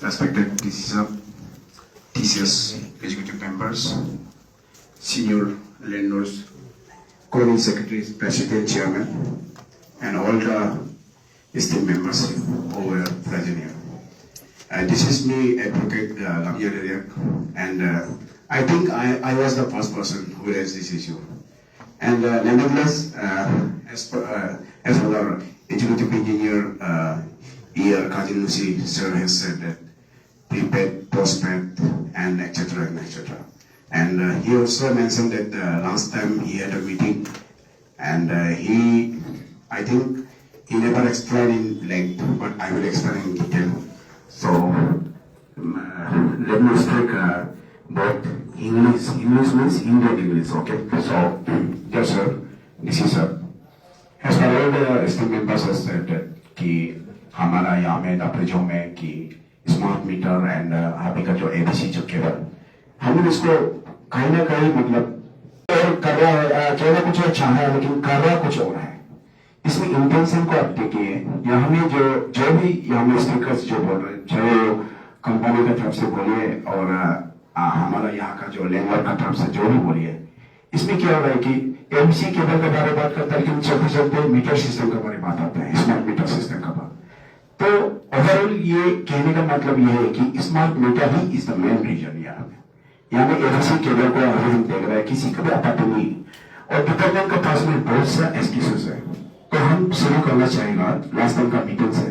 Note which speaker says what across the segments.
Speaker 1: respected TCS executive members, senior lenders, company secretaries, president, chairman, and all the esteemed members who were present here. This is me, Advocate Lamia Deriak, and I think I was the first person who raised this issue. And nevertheless, as our executive engineer, E.R. Kajin Lucy sir has said that prepaid, postpaid, and etc. and etc. And he also mentioned that last time he had a meeting, and I think he never explained in length, but I will explain in detail. So let me speak both English means Hindi and English, okay? So yes sir, this is as per all the esteemed members has said that कि हमारा यहाँ में दापरेजो में कि smart metre and अभी का जो ABC जो केबल हमने इसको कहीं ना कहीं मतलब कर रहा है, कहना कुछ अच्छा है लेकिन कर रहा कुछ और है। इसमें इंटेंशन को आप देखिए, यहाँ में जो भी यहाँ में स्पीकर्स जो बोल रहे हैं, चाहे वो कंपनी का तरफ से बोलिए और हमारा यहाँ का जो लैंडलॉर्ड का तरफ से जो भी बोलिए, इसमें क्या हो रहा है कि एबीसी केबल के बारे में बात करता है लेकिन चलते चलते मीटर सिस्टम के बारे में बात आता है, स्मार्ट मीटर सिस्टम का बात। तो ओवरऑल ये कहने का मतलब ये है कि स्मार्ट मीटर ही इज द मेन रीजन। यहाँ में एबीसी केबल को अभी हम देख रहे हैं, किसी को भी आपत्ति नहीं और डिपार्टमेंट के पास में बहुत सा एक्सक्यूजेस है। तो हम शुरू करना चाहेंगे लास्ट टाइम का मीटिंग से।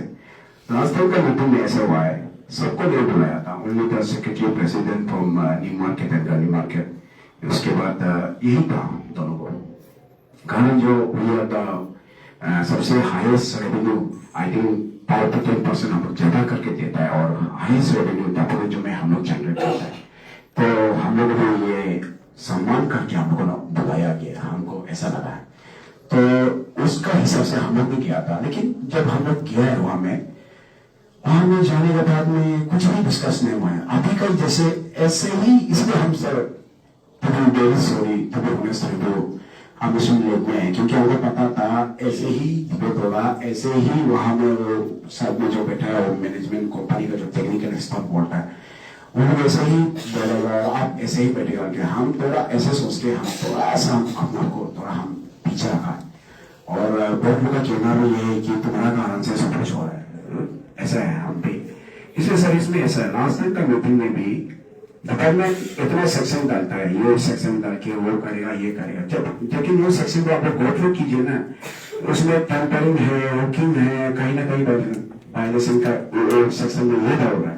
Speaker 1: लास्ट टाइम का मीटिंग में ऐसा हुआ है, सबको नहीं बुलाया था, only the secretary president from new market and new market. उसके बाद यही था दोनों को, कारण जो हुआ था सबसे highest revenue I think 5 to 10% हम लोग ज्यादा करके देता है और हाईएस्ट रेवेन्यू दापोरिजो जो में हम लोग जनरेट करते हैं। तो हम लोग ने ये सम्मान करके हम लोगों को बुलाया गया, हमको ऐसा लगा है। तो उसका हिसाब से हम लोग भी किया था, लेकिन जब हम लोग गया है वहां में जाने के बाद में कुछ भी डिस्कस नहीं हुआ है अभी का जैसे ऐसे ही। इसलिए हम सर हम इसमें लोग में हैं क्योंकि हमको पता था ऐसे ही डिबेट होगा, ऐसे ही वहां में वो साथ में जो बैठा है वो मैनेजमेंट कंपनी का जो टेक्निकल स्टाफ बोलता है वो लोग ऐसे ही बोलेगा, आप ऐसे ही बैठेगा कि हम थोड़ा ऐसे सोच के हम थोड़ा सा अपना को थोड़ा हम पीछे रखा और बहुत लोग का कहना भी ये है कि तुम्हारा कारण से सब कुछ हो रहा है, ऐसा है हम भी। इसलिए सर इसमें ऐसा है, लास्ट टाइम का मीटिंग में भी डिपार्टमेंट इतना सेक्शन डालता है, ये सेक्शन डाल के वो करेगा ये करेगा, जब लेकिन वो सेक्शन को आप लोग गो थ्रू कीजिए ना, उसमें टेम्परिंग है, हुकिंग है, कहीं ना कहीं वायलेशन का सेक्शन में ये डाल रहा है।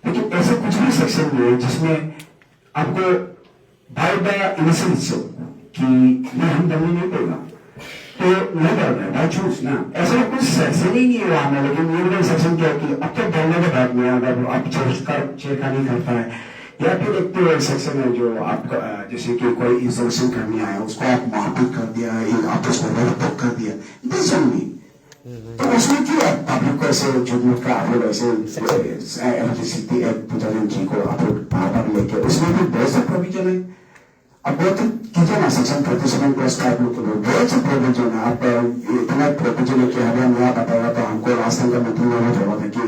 Speaker 1: लेकिन ऐसे कुछ भी सेक्शन नहीं है जिसमें आपको बाय द इनिशियल कि ये हम डमी नहीं देगा तो नहीं डाल रहा है बाय चूज ना, ऐसा कुछ सेक्शन ही नहीं है वहां में। लेकिन ये सेक्शन क्या है कि अब तक डालने के बाद में अगर आप चेक नहीं करता है या फिर एक सेक्शन है जो आपका जैसे कि कोई इंस्टॉलेशन करने आया उसको आप मारपीट कर दिया, आप उसको रोक कर दिया, तो उसमें क्यों पब्लिक को ऐसे झूठ का आप लोग ऐसे इलेक्ट्रिसिटी एक्ट 2003 को आप लोग बार लेके उसमें भी बहुत सा प्रोविजन है। अब बहुत कीजिए ना सेक्शन 37 प्लस 5 में तो बहुत से प्रोविजन है। आप इतना प्रोविजन है कि हमें यहाँ बताया तो हमको लास्ट टाइम का मीटिंग में बोला था कि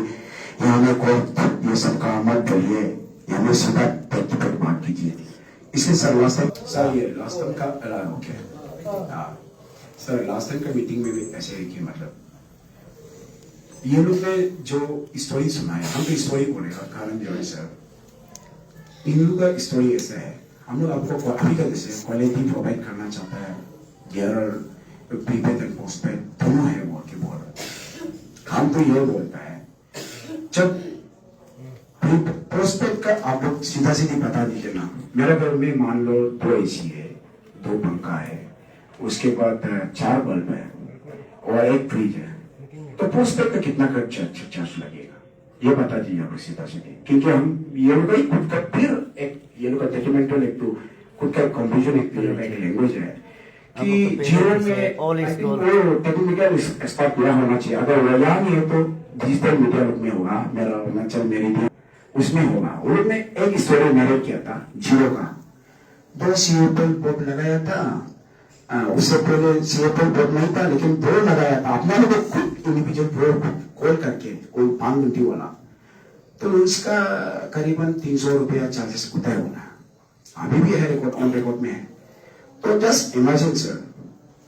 Speaker 1: यहाँ में कोर्ट ये सब का मत करिए, हमें सीधा प्रैक्टिकल बात कीजिए। इसके सर लास्ट टाइम सर ये लास्ट टाइम का ओके सर लास्ट टाइम का मीटिंग में भी ऐसे है कि मतलब ये लोग ने जो स्टोरी सुनाया, हम तो स्टोरी बोलेगा कारण जो है सर इन लोग का स्टोरी ऐसा है, हम लोग आपको अभी का जैसे क्वालिटी प्रोवाइड करना चाहता है, गेयर प्रीपेड एंड पोस्टपेड दोनों है बोल के बोल रहे। हम तो ये बोलता है जब पोस्टपेड का आप लोग सीधा सीधी बता दीजिए ना, मेरे घर में मान लो 2 एसी है, 2 पंखा है, उसके बाद 4 बल्ब है और 1 फ्रिज है, तो पोस्टपेड का कितना चार्ज लगेगा ये बता दीजिए आप सीधा सीधे। क्योंकि हम ये लोग ही खुद का फिर एक ये लोग का डॉक्यूमेंटल एक तो खुद का कंफ्यूजन एक लैंग्वेज है कि जीरो में टेक्निकल एक्सपर्ट पूरा होना चाहिए। अगर वो यहाँ नहीं है तो डिजिटल मीडिया में होगा, मेरा अरुणाचल मेरी भी उसमें होगा। वो लोग ने एक स्टोरी नरेट किया था जीरो का, 2 सीएपल बोर्ड लगाया था, उससे पहले सीएपल बोर्ड नहीं था लेकिन 2 लगाया था। अपना लोग खुद इंडिविजुअल बोर्ड कॉल करके कोई 5 मिनट वाला तो उसका करीबन 300 रुपया चार्जेस होता है होना, अभी भी है, रिकॉर्ड ऑन रिकॉर्ड में है। तो जस्ट इमेजिन सर,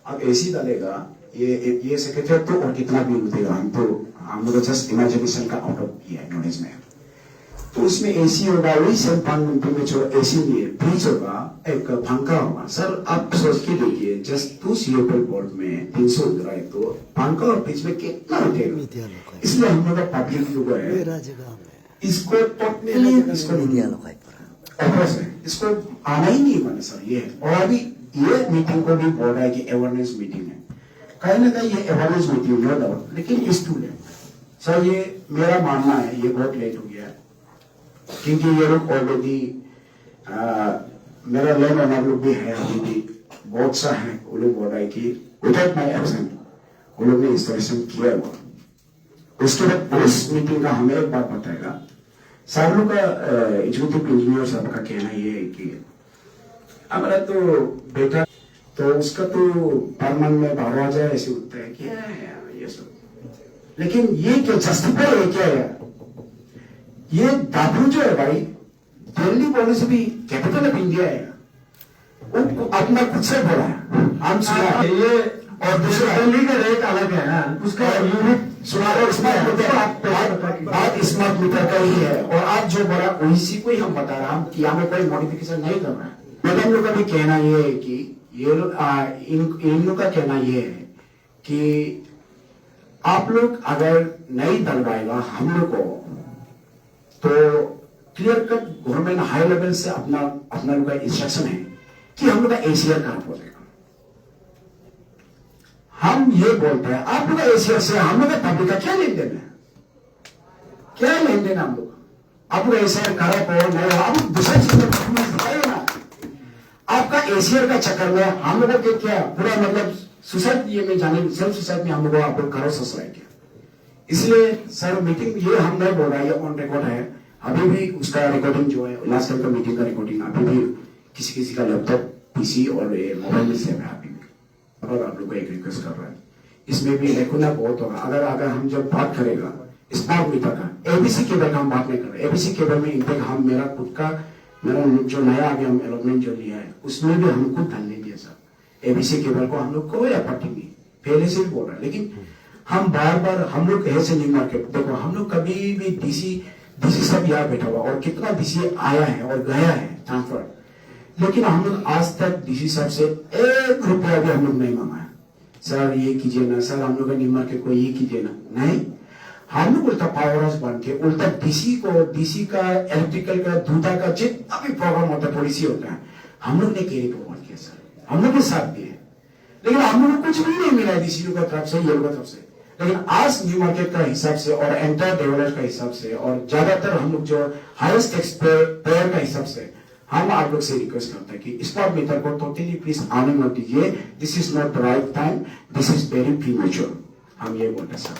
Speaker 1: अब एसी डालेगा, ये सेक्रेटरी तो और कितना बिल उठेगा, हम लोग जस्ट इमेजिनेशन का आउट ऑफ ये नॉलेज में। तो उसमें एसी होगा, वही सेम पान में जो एसी नहीं है, फ्रिज होगा, एक पंखा होगा। सर आप सोच के देखिए, जस्ट 2 सीएपीएल बोर्ड में 300 उतरा है, तो पंखा और फ्रिज में कितना उठेगा। इसलिए हम लोग का पब्लिक लोग है, इसको टोटली इसको आना ही नहीं माने सर ये। और अभी ये मीटिंग को भी बोल रहा है कि अवेयरनेस मीटिंग है, कहीं ना कहीं ये अवेयरनेस मीटिंग नो डाउट, लेकिन इस टू लेट सर, ये मेरा मानना है ये बहुत लेट हो गया है, क्योंकि ये लोग ऑलरेडी मेरा लैंड ओनर लोग भी है, अभी भी बहुत सा है, वो लोग बोल रहा है कि विदाउट माई एब्सेंट वो लोग ने इंस्टॉलेशन किया हुआ। उसके बाद उस मीटिंग का हमें एक बात बताएगा। साहब लोग का एग्जीक्यूटिव इंजीनियर साहब का कहना ये है कि हमारा तो बेटा तो उसका तो पर मंथ में 12,000 ऐसे उठता है, क्या है ये सब, लेकिन ये क्या जस्टिफाई है क्या है? ये दादू जो है भाई, दिल्ली बोलने से भी कैपिटल ऑफ इंडिया है, वो अपना खुद से बोला है, हम सुना ये, और दूसरा दिल्ली का रेट अलग है ना, उसका यूनिट सुना, और स्मार्ट मीटर का ही है। और आज जो बोला उसी को ही हम बता रहे हैं कि हमें कोई मॉडिफिकेशन नहीं करना है। मैडम लोग का भी कहना ये है कि ये इन लोग का कहना ये है कि आप लोग अगर नहीं डलवाएगा हम लोग को, तो clear cut government high level से अपना लोग का इंस्ट्रक्शन है कि हम लोग का एसीआर खराब हो जाएगा। हम ये बोलते हैं आप लोग का एसीआर से हम लोग का पब्लिक का क्या लेन देन है, क्या लेन देन हम लोग, आप लोग एसीआर खराब हो नहीं हो, आप दूसरे चीज में परफॉर्मेंस दिखाइए ना। आपका एसीआर का चक्कर में हम लोगों के क्या पूरा मतलब सुसाइड में जाने, सेल्फ सुसाइड में हम लोग आप लोग करो सोसाइटी किया। इसलिए सर मीटिंग ये हम नहीं बोल रहा है, ये ऑन रिकॉर्ड है, अभी भी उसका रिकॉर्डिंग जो है लास्ट टाइम का मीटिंग का रिकॉर्डिंग अभी भी किसी का लैपटॉप पीसी और मोबाइल में सेव है अभी भी। और आप लोग को एक रिक्वेस्ट कर रहा है, इसमें भी लेकुना बहुत होगा। अगर हम जब बात करेगा स्मार्ट मीटर का, एबीसी केबल का हम बात नहीं कर रहे, एबीसी केबल में इनफैक्ट हम मेरा खुद का जो नया आगे हम अलॉटमेंट जो लिया है उसमें भी हमको डालने दिया सर, एबीसी केबल को हम लोग कोई आपत्ति नहीं, पहले से भी बोल रहा है। लेकिन हम बार बार हम लोग ऐसे नहीं मार्केट, देखो हम लोग कभी भी डीसी सब यहाँ बैठा हुआ और कितना डीसी आया है और गया है ट्रांसफर, लेकिन हम लोग आज तक डीसी साहब से 1 रुपया भी हम लोग नहीं मांगा है, सर ये कीजिए ना, सर हम लोग का न्यू मार्केट को ये कीजिए ना, नहीं। हम लोग उल्टा पावर हाउस बन के उल्टा डीसी का इलेक्ट्रिकल का दूधा का जितना भी प्रोग्राम होता है पॉलिसी होता है, हम लोग ने कैरी फॉरवर्ड किया सर, हम लोग के साथ भी है, लेकिन हम लोग को कुछ भी नहीं मिला डीसी का तरफ से, ये लोग का तरफ से। लेकिन आज न्यू मार्केट का हिसाब से और एंटायर डेवलपर का हिसाब से और ज्यादातर हम लोग जो हाईएस्ट टैक्स पेयर का हिसाब से हम आप लोग से रिक्वेस्ट करते हैं कि स्मार्ट मीटर को टोटली प्लीज आने मत दीजिए, this is not the right time, this is very premature, हम ये बोलते हैं सर।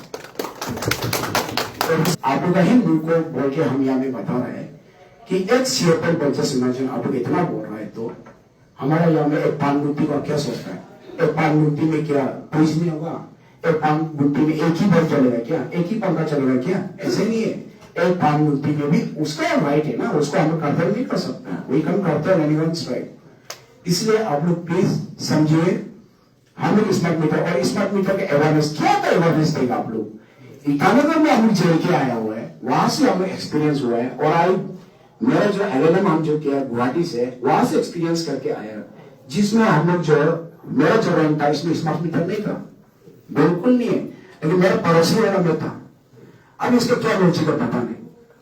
Speaker 1: आप लोग का ही मुंह को बोल के हम यहाँ में बता रहे हैं कि एक सीएपीएल बजट इमेजिन आप लोग इतना बोल रहे हैं, तो हमारा यहाँ में एक पान गुत्ती का क्या सोचता है, एक पान गुत्ती में क्या फ्रिज नहीं होगा, एक पान गुत्ती में एक ही बल्ब चलेगा क्या, एक ही पंखा चलेगा क्या, ऐसे नहीं है। एक पान गुत्ती में भी उसका राइट है ना, उसको हम लोग कंपेयर नहीं कर सकते हैं, we can compare anyone's right. इसलिए आप लोग प्लीज समझिए, हम लोग स्मार्ट मीटर और स्मार्ट मीटर के अवेयरनेस क्या का अवेयरनेस देगा आप लोग। ईटानगर में हम लोग जेल के आया हुआ है, वहां से हमें एक्सपीरियंस हुआ है, और मेरा जो एलएलएम हम जो किया गुवाहाटी से, वहां से एक्सपीरियंस करके आया, जिसमें हम लोग जो मेरा जो रैंक था इसमें स्मार्ट मीटर नहीं था, बिल्कुल नहीं है, लेकिन मेरा पड़ोसी वाला में था। अब इसका क्या लॉजिक है पता नहीं।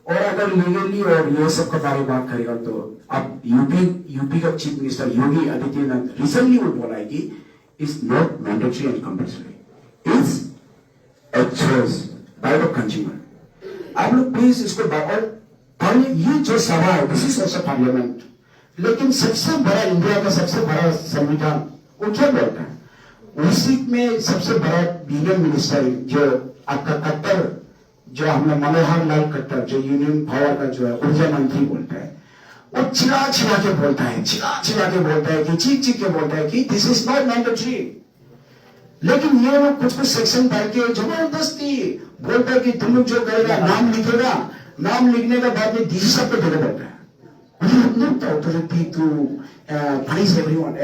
Speaker 1: और अगर लीगली और ये सब के बारे में बात करेगा तो अब यूपी का chief minister Yogi Adityanath recently वो बोला है कि is not mandatory and compulsory, is a choice by the consumer। आप लोग प्लीज इसको और ये जो सभा है दिस इज ऑल्सो पार्लियामेंट, लेकिन सबसे बड़ा इंडिया का सबसे बड़ा संविधान वो क्या बोलता है, उसी में सबसे बड़ा यूनियन मिनिस्टर जो आपका कट्टर, जो हमने मनोहर लाल खट्टर जो यूनियन पावर का जो है ऊर्जा मंत्री बोलता है, वो चिल्ला के बोलता है, चिल्ला के बोलता है कि चीख के बोलता है कि दिस इज नॉट मैंडेटरी। लेकिन ये लोग कुछ सेक्शन डाल के जबरदस्ती बोलता है कि तुम लोग जो करेगा नाम लिखेगा, नाम लिखने के बाद में डीसी साहब को देना पड़ता है। We have not the authority to punish anyone,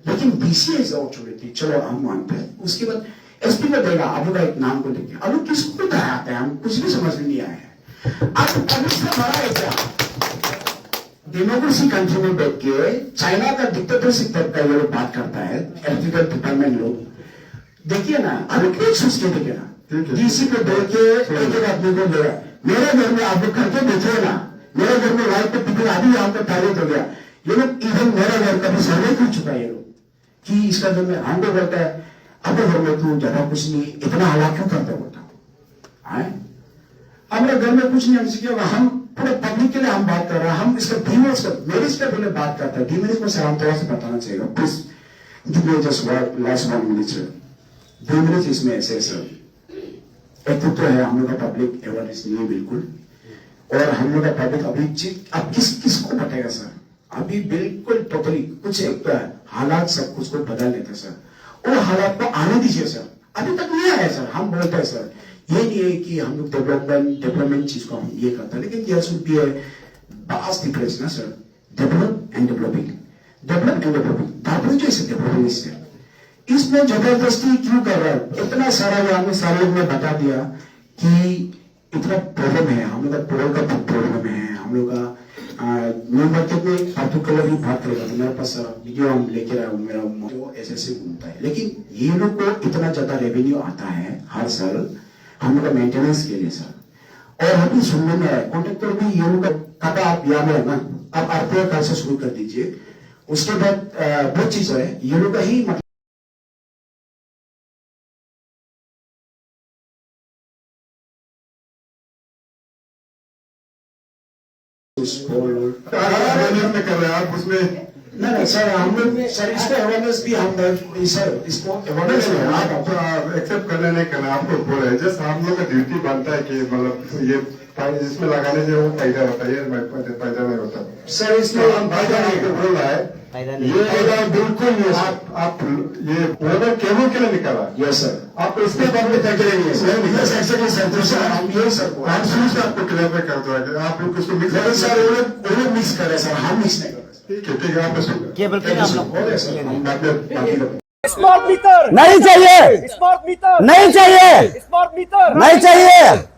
Speaker 1: लेकिन डीसी इज ऑथोरिटी, चलो हम मानते हैं। उसके बाद एसपी को देगा, आप लोग एक नाम को देखे, अब लोग किसको डराते हैं, हम कुछ भी समझ में नहीं आया है। अब इससे बड़ा एग्जाम डेमोक्रेसी कंट्री में बैठ के चाइना का डिक्टेटरशिप टाइप का ये लोग बात करता है, इलेक्ट्रिकल डिपार्टमेंट लोग। देखिए ना, अभी क्यों सोच के देखिए ना, डीसी को दे के एक एक आदमी को देगा। मेरे घर में आप लोग करके देखिए ना, मेरे घर में लाइट पे पिघल अभी यहाँ पे टारगेट हो गया। ये लोग इवन मेरा घर का भी सर्वे कर चुका है ये लोग कि इसका घर में हम लोग रहता है, अब घर में तू ज्यादा कुछ नहीं, इतना हला क्यों करता होता है। हमारे घर में कुछ नहीं, हमसे क्या होगा, हम पूरे पब्लिक के लिए हम बात कर रहे हैं। हम इसका डीमेरिट्स का मेरिट्स का पहले बात करते हैं, डीमेरिट्स को सर हम थोड़ा सा बताना चाहिए। Please give me just last 1 minute sir. Demerits इसमें ऐसे सर, एक तो है हम लोग का पब्लिक अवेयरनेस नहीं है बिल्कुल, और हम लोग का पब्लिक अभी अब किसको बताएगा सर, अभी बिल्कुल टोटली कुछ एक हालात सब कुछ को बदल लेते सर। वो हालात को आने दीजिए सर, अभी तक नहीं आया सर। हम बोलते हैं सर, ये नहीं है कि हम लोग डेवलपमेंट चीज को हम ये करते हैं, लेकिन there should be a vast difference ना सर, डेवलप एंड डेवलपिंग, जैसे डेवलपिंग इससे इसमें जबरदस्ती क्यों कर रहा है। इतना सारा ये हमें सारे लोग ने बता दिया कि इतना प्रॉब्लम है, हम लोग का पोल का प्रॉब्लम है, हम लोग का न्यू मार्केट में पर्टिकुलर ही बात करेगा तो मेरे पास वीडियो हम लेके आया हूँ, मेरा जो ऐसे घूमता है। लेकिन ये लोग को इतना ज्यादा रेवेन्यू आता है हर साल हम लोग का मेंटेनेंस के लिए सर। और अभी सुनने में आया कॉन्ट्रेक्टर भी ये लोग का आप याद है ना, आप आरटीआई कल से शुरू कर दीजिए। उसके बाद बहुत चीज है ये लोग का ही मतलब
Speaker 2: में कर रहे हैं आप उसमें
Speaker 1: नहीं सर, हम लोग सर इसको अवेयरनेस भी हम सर इसको अवेयरनेस
Speaker 2: आप एक्सेप्ट करना नहीं करना आपको बोले, जस्ट हम लोग का ड्यूटी बनता है कि मतलब ये जिसमें लगाने से वो फायदा होता है, फायदा नहीं होता
Speaker 1: सर। इसमें हम
Speaker 2: फायदा आपको बोल रहा है, ये फायदा बिल्कुल नहीं। आप ये ओनर केबल के लिए निकाला,
Speaker 1: यस सर,
Speaker 2: आप इसके बाद में क्या करेंगे
Speaker 1: सर हम ये सर
Speaker 2: हम शुरू से आपको क्लियर कर दो, आप लोग उसको मिक्स
Speaker 1: सर वो लोग मिक्स कर रहे सर, हम मिक्स नहीं कर रहे।
Speaker 2: ठीक है आप
Speaker 3: केबल के नाम लोग
Speaker 1: हो गया सर, हम बाद में बाकी लोग
Speaker 4: स्मार्ट मीटर
Speaker 3: नहीं चाहिए,
Speaker 4: स्मार्ट मीटर
Speaker 3: नहीं चाहिए,
Speaker 4: स्मार्ट मीटर
Speaker 3: नहीं चाहिए।